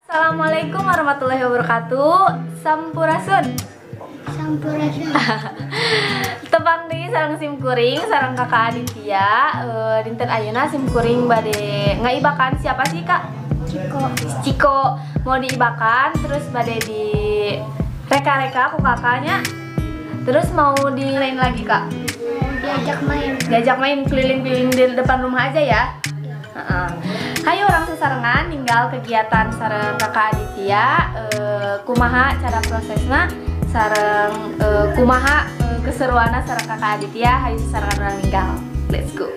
Assalamualaikum warahmatullahi wabarakatuh. Sampurasun. Sampurasun. Tepang deui sareng simkuring sareng Kakak Aditya. Dinten ayeuna simkuring bade ngaibakan siapa sih Kak? Ciko. Mau diibakan terus bade di reka-reka ku kakaknya. Terus mau di lain lagi Kak? Diajak main keliling-keliling di depan rumah aja ya. Hayu orang sesarengan ninggal kegiatan sareng Kakak Aditya, kumaha cara prosesna sareng kumaha keseruana sareng Kakak Aditya. Hayu sesarengan orang ninggal. Let's go.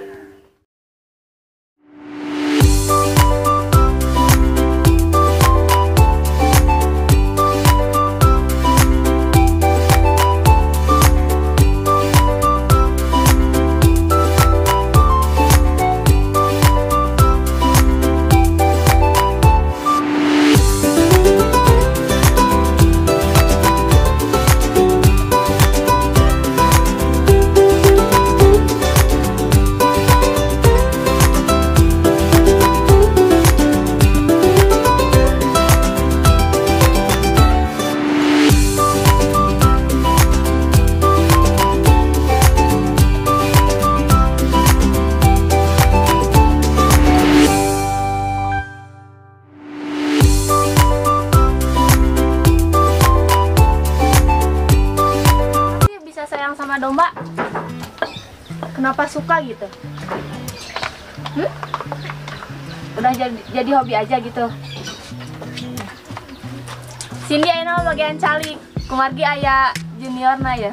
Sayang sama domba, kenapa suka gitu? Udah jadi hobi aja gitu. Cindy ayeuna bagian calik, kumargi aya juniorna ya.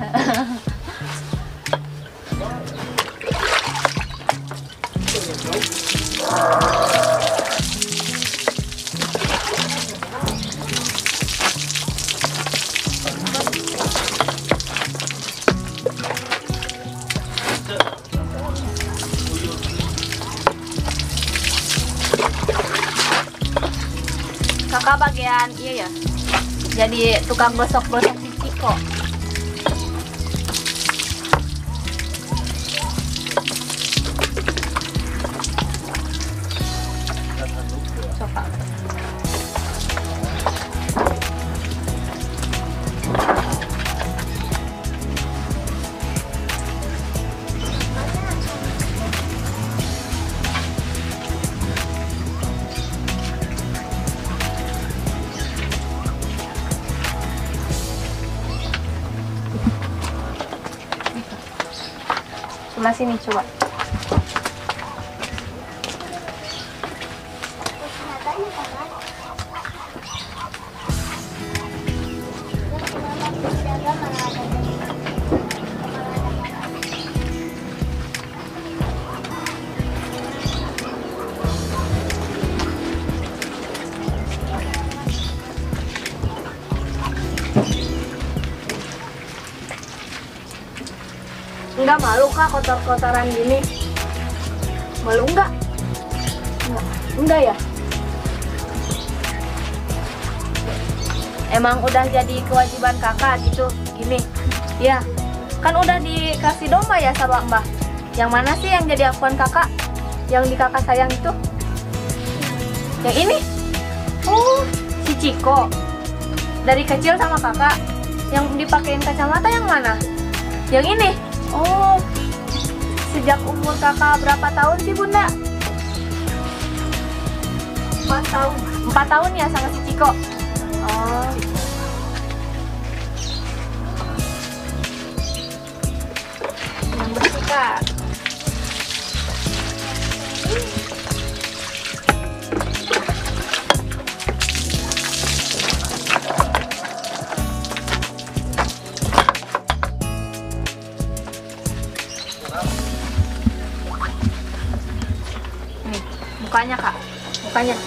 Kakak bagian iya ya, jadi tukang gosok-gosok si Ciko. Coba. Sebelah sini coba. Enggak malu Kak kotor-kotoran gini? Malu enggak? Enggak ya? Emang udah jadi kewajiban Kakak gitu gini? Ya, kan udah dikasih domba ya sama Mbah. Yang mana sih yang jadi akuan Kakak? Yang di Kakak sayang itu? Yang ini? Oh, si Ciko. Dari kecil sama Kakak. Yang dipakein kacamata yang mana? Yang ini? Oh, sejak umur Kakak berapa tahun sih Bunda? 4 tahun. 4 tahun ya sama si Ciko? Oh. Yang bersih Kak. Mukanya Kak, mukanya.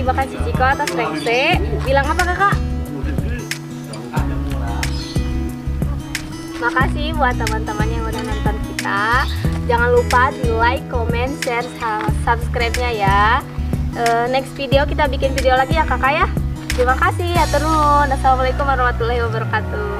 ibakan si Ciko atas rengse. Bilang apa kakak? Makasih buat teman-teman yang udah nonton kita. Jangan lupa di like, comment, share, subscribe-nya ya. Next video kita bikin video lagi ya kakak ya. Terima kasih, atur nuhun. Assalamualaikum warahmatullahi wabarakatuh.